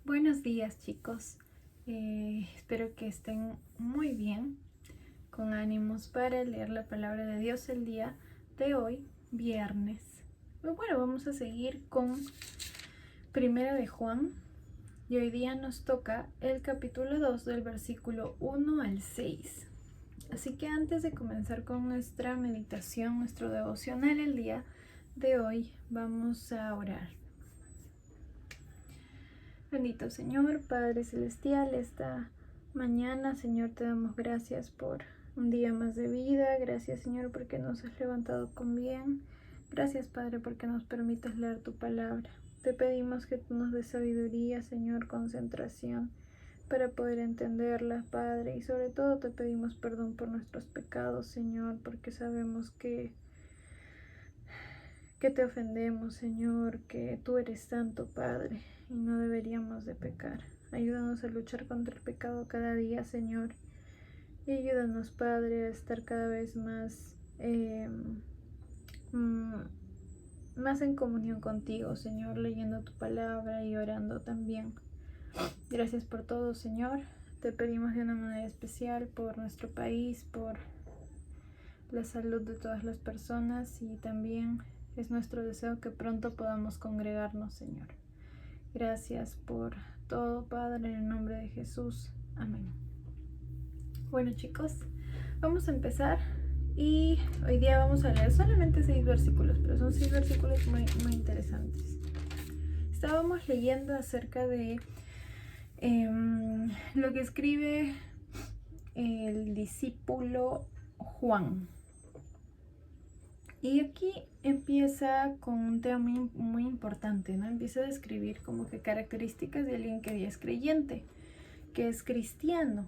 Buenos días, chicos. Espero que estén muy bien, con ánimos para leer la palabra de Dios el día de hoy, viernes. Bueno, vamos a seguir con Primera de Juan y hoy día nos toca el capítulo 2 del versículo 1 al 6. Así que antes de comenzar con nuestra meditación, nuestro devocional el día de hoy, vamos a orar. Bendito Señor, Padre Celestial, esta mañana, Señor, te damos gracias por un día más de vida. Gracias, Señor, porque nos has levantado con bien. Gracias, Padre, porque nos permites leer tu palabra. Te pedimos que tú nos des sabiduría, Señor, concentración para poder entenderla, Padre. Y sobre todo te pedimos perdón por nuestros pecados, Señor, porque sabemos que te ofendemos, Señor, que tú eres santo, Padre, y no deberíamos de pecar. Ayúdanos a luchar contra el pecado cada día, Señor, y ayúdanos, Padre, a estar cada vez más más en comunión contigo, Señor, leyendo tu palabra y orando también. Gracias por todo, Señor. Te pedimos de una manera especial por nuestro país, por la salud de todas las personas, y también es nuestro deseo que pronto podamos congregarnos, Señor. Gracias por todo, Padre, en el nombre de Jesús. Amén. Bueno, chicos, vamos a empezar y hoy día vamos a leer solamente 6 versículos, pero son 6 versículos muy interesantes. Estábamos leyendo acerca de lo que escribe el discípulo Juan. Y aquí empieza con un tema muy importante, ¿no? Empieza a describir como que características de alguien que ya es creyente, que es cristiano.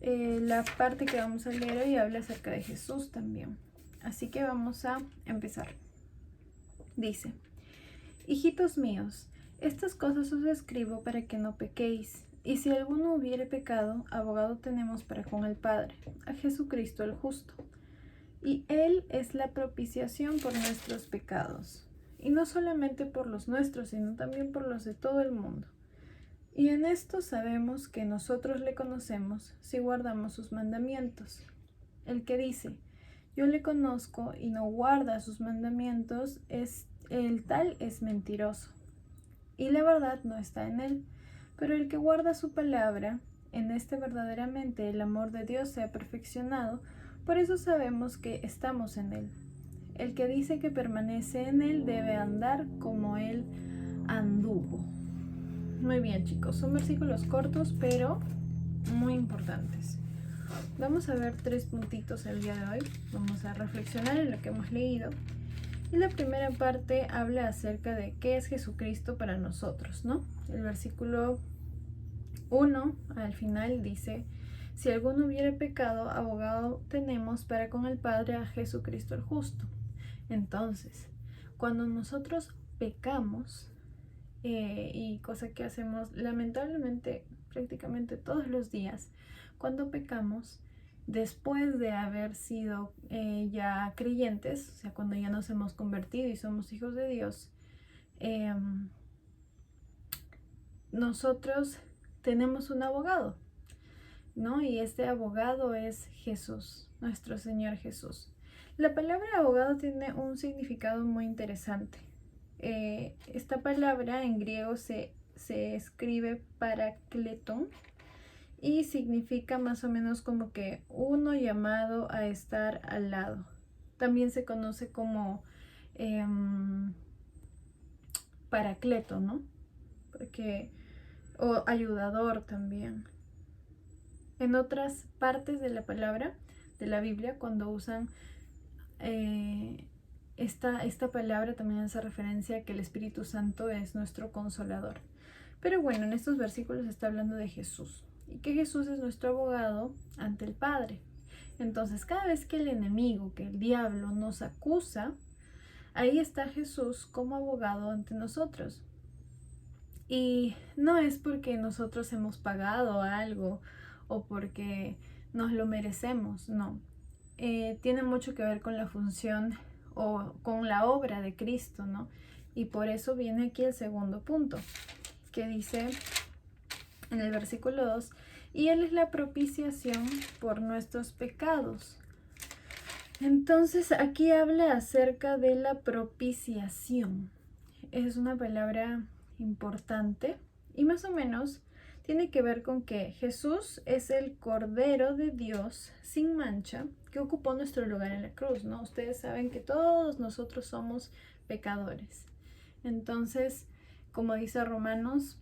La parte que vamos a leer hoy habla acerca de Jesús también. Así que vamos a empezar. Dice: Hijitos míos, estas cosas os escribo para que no pequéis. Y si alguno hubiere pecado, abogado tenemos para con el Padre, a Jesucristo el justo. Y Él es la propiciación por nuestros pecados, y no solamente por los nuestros, sino también por los de todo el mundo. Y en esto sabemos que nosotros le conocemos si guardamos sus mandamientos. El que dice, yo le conozco y no guarda sus mandamientos, el tal es mentiroso, y la verdad no está en él. Pero el que guarda su palabra, en este verdaderamente el amor de Dios se ha perfeccionado. Por eso sabemos que estamos en él. El que dice que permanece en él debe andar como él anduvo. Muy bien, chicos, son versículos cortos pero muy importantes. Vamos a ver 3 puntitos el día de hoy. Vamos a reflexionar en lo que hemos leído. Y la primera parte habla acerca de qué es Jesucristo para nosotros, ¿no? El versículo 1 al final dice: si alguno hubiere pecado, abogado tenemos para con el Padre, a Jesucristo el justo. Entonces, cuando nosotros pecamos, y cosa que hacemos lamentablemente prácticamente todos los días, cuando pecamos, después de haber sido ya creyentes, o sea, cuando ya nos hemos convertido y somos hijos de Dios, nosotros tenemos un abogado, ¿no? Y este abogado es Jesús, nuestro Señor Jesús. La palabra abogado tiene un significado muy interesante. Esta palabra en griego se escribe parakleton y significa más o menos como que uno llamado a estar al lado. También se conoce como paracleto, ¿no? O ayudador también. En otras partes de la palabra, de la Biblia, cuando usan esta palabra, también hace referencia a que el Espíritu Santo es nuestro consolador. Pero bueno, en estos versículos está hablando de Jesús, y que Jesús es nuestro abogado ante el Padre. Entonces, cada vez que el enemigo, que el diablo, nos acusa, ahí está Jesús como abogado ante nosotros. Y no es porque nosotros hemos pagado algo o porque nos lo merecemos, no. Tiene mucho que ver con la función o con la obra de Cristo, ¿no? Y por eso viene aquí el segundo punto, que dice en el versículo 2, y Él es la propiciación por nuestros pecados. Entonces aquí habla acerca de la propiciación. Es una palabra importante y más o menos tiene que ver con que Jesús es el Cordero de Dios sin mancha que ocupó nuestro lugar en la cruz, ¿no? Ustedes saben que todos nosotros somos pecadores. Entonces, como dice Romanos,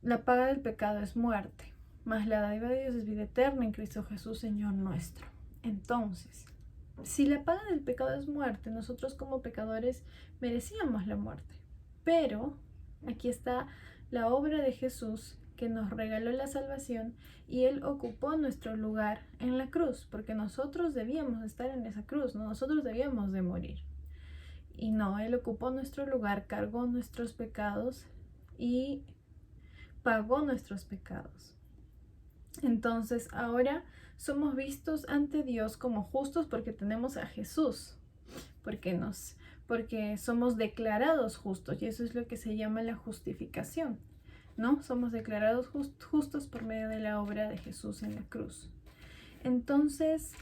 la paga del pecado es muerte, mas la dádiva de Dios es vida eterna en Cristo Jesús, Señor nuestro. Entonces, si la paga del pecado es muerte, nosotros como pecadores merecíamos la muerte. Pero aquí está la obra de Jesús que nos regaló la salvación y Él ocupó nuestro lugar en la cruz, porque nosotros debíamos estar en esa cruz, ¿no? Nosotros debíamos de morir. Y no, Él ocupó nuestro lugar, cargó nuestros pecados y pagó nuestros pecados. Entonces ahora somos vistos ante Dios como justos porque tenemos a Jesús, porque somos declarados justos, y eso es lo que se llama la justificación, ¿no? Somos declarados justos por medio de la obra de Jesús en la cruz. Entonces,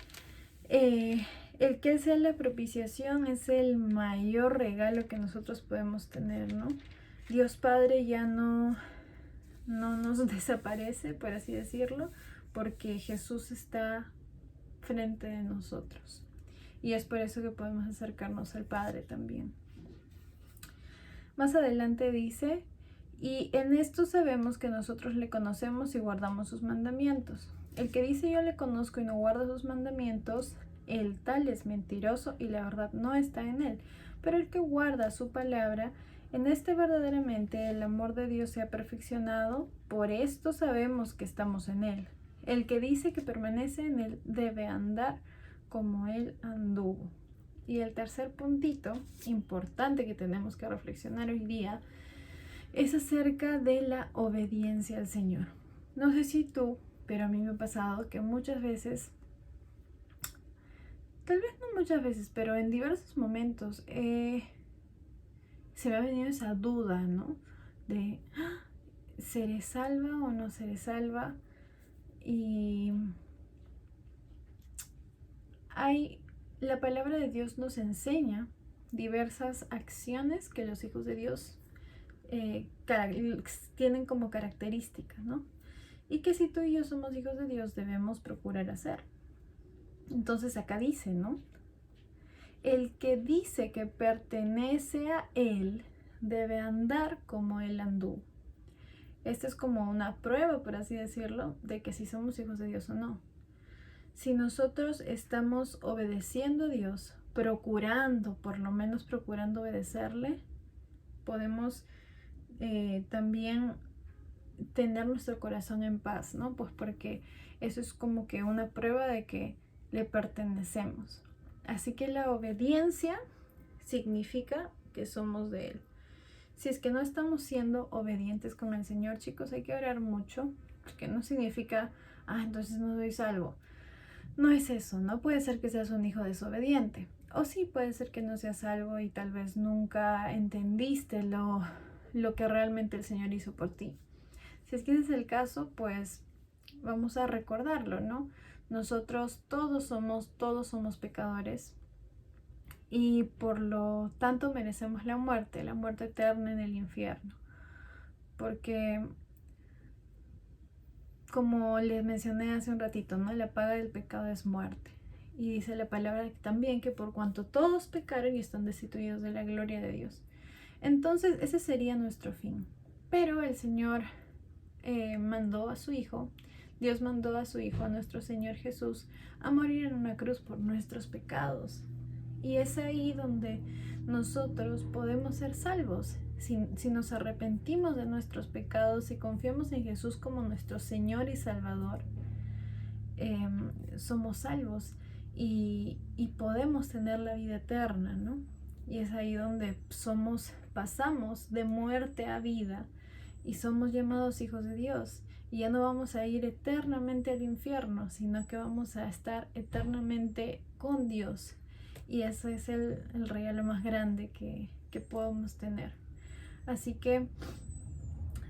el que sea la propiciación es el mayor regalo que nosotros podemos tener, ¿no? Dios Padre ya no nos desaparece, por así decirlo, porque Jesús está frente de nosotros. Y es por eso que podemos acercarnos al Padre también. Más adelante dice, y en esto sabemos que nosotros le conocemos y guardamos sus mandamientos. El que dice yo le conozco y no guarda sus mandamientos, el tal es mentiroso y la verdad no está en él. Pero el que guarda su palabra, en este verdaderamente el amor de Dios se ha perfeccionado, por esto sabemos que estamos en Él. El que dice que permanece en Él debe andar como Él anduvo. Y el tercer puntito importante que tenemos que reflexionar hoy día es acerca de la obediencia al Señor. No sé si tú, pero a mí me ha pasado que muchas veces, tal vez no muchas veces, pero en diversos momentos, se me ha venido esa duda, ¿no? De, ¿seré salva o no seré salva? Y la palabra de Dios nos enseña diversas acciones que los hijos de Dios tienen como característica, ¿no? Y que si tú y yo somos hijos de Dios debemos procurar hacer. Entonces acá dice, ¿no? El que dice que pertenece a Él debe andar como Él anduvo. Esta es como una prueba, por así decirlo, de que si somos hijos de Dios o no. Si nosotros estamos obedeciendo a Dios, por lo menos procurando obedecerle, podemos también tener nuestro corazón en paz, ¿no? Pues porque eso es como que una prueba de que le pertenecemos. Así que la obediencia significa que somos de Él. Si es que no estamos siendo obedientes con el Señor, chicos, hay que orar mucho, porque no significa, entonces no soy salvo. No es eso, no puede ser que seas un hijo desobediente. O sí puede ser que no seas salvo y tal vez nunca entendiste lo que realmente el Señor hizo por ti. Si es que ese es el caso, pues vamos a recordarlo, ¿no? Nosotros todos somos pecadores y por lo tanto merecemos la muerte eterna en el infierno. Porque, como les mencioné hace un ratito, ¿no? La paga del pecado es muerte. Y dice la palabra también que por cuanto todos pecaron y están destituidos de la gloria de Dios. Entonces ese sería nuestro fin. Pero el Señor mandó a su Hijo, Dios mandó a su Hijo, a nuestro Señor Jesús, a morir en una cruz por nuestros pecados. Y es ahí donde nosotros podemos ser salvos. Si nos arrepentimos de nuestros pecados y confiamos en Jesús como nuestro Señor y Salvador, somos salvos y podemos tener la vida eterna, ¿no? Y es ahí donde pasamos de muerte a vida y somos llamados hijos de Dios. Y ya no vamos a ir eternamente al infierno, sino que vamos a estar eternamente con Dios. Y ese es el regalo más grande que podemos tener. Así que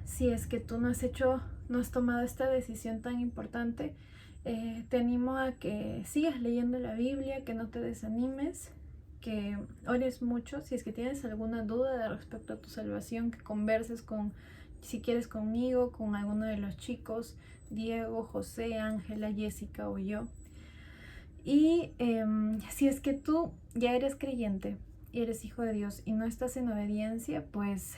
si es que tú no has tomado esta decisión tan importante, te animo a que sigas leyendo la Biblia, que no te desanimes, que ores mucho. Si es que tienes alguna duda de respecto a tu salvación, que converses si quieres conmigo, con alguno de los chicos, Diego, José, Ángela, Jessica o yo. Y si es que tú ya eres creyente y eres hijo de Dios y no estás en obediencia, pues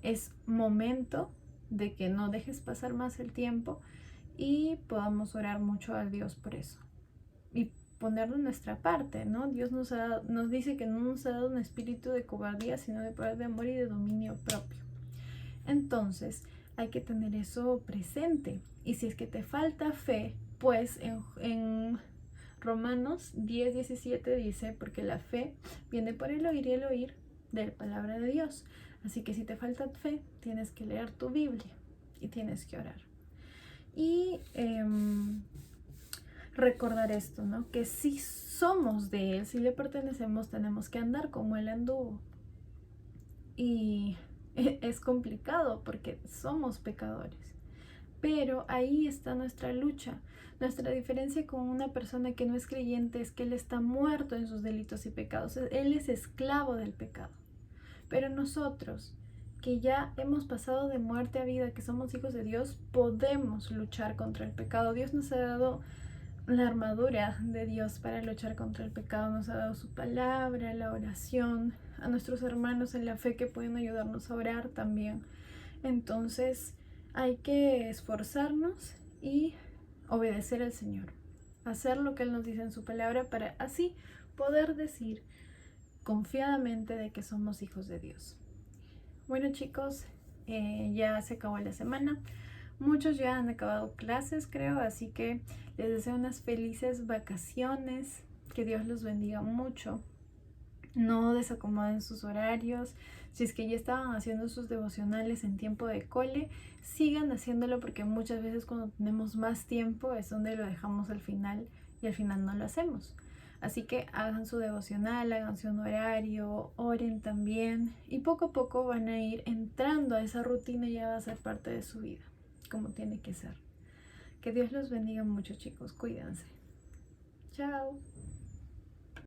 es momento de que no dejes pasar más el tiempo y podamos orar mucho a Dios por eso y ponerlo en nuestra parte, ¿no? Dios nos dice que no nos ha dado un espíritu de cobardía, sino de poder, de amor y de dominio propio. Entonces hay que tener eso presente. Y si es que te falta fe, pues en Romanos 10:17 dice, porque la fe viene por el oír y el oír de la palabra de Dios. Así que si te falta fe, tienes que leer tu Biblia y tienes que orar. Y recordar esto, ¿no? Que si somos de Él, si le pertenecemos, tenemos que andar como Él anduvo. Y es complicado porque somos pecadores. Pero ahí está nuestra lucha. Nuestra diferencia con una persona que no es creyente es que él está muerto en sus delitos y pecados. Él es esclavo del pecado. Pero nosotros, que ya hemos pasado de muerte a vida, que somos hijos de Dios, podemos luchar contra el pecado. Dios nos ha dado la armadura de Dios para luchar contra el pecado. Nos ha dado su palabra, la oración, a nuestros hermanos en la fe que pueden ayudarnos a orar también. Entonces hay que esforzarnos y obedecer al Señor, hacer lo que Él nos dice en su palabra para así poder decir confiadamente de que somos hijos de Dios. Bueno chicos, ya se acabó la semana. Muchos ya han acabado clases, creo, así que les deseo unas felices vacaciones. Que Dios los bendiga mucho. No desacomoden sus horarios. Si es que ya estaban haciendo sus devocionales en tiempo de cole, sigan haciéndolo porque muchas veces cuando tenemos más tiempo es donde lo dejamos al final y al final no lo hacemos. Así que hagan su devocional, háganse un horario, oren también y poco a poco van a ir entrando a esa rutina y ya va a ser parte de su vida, como tiene que ser. Que Dios los bendiga mucho chicos, cuídense. Chao.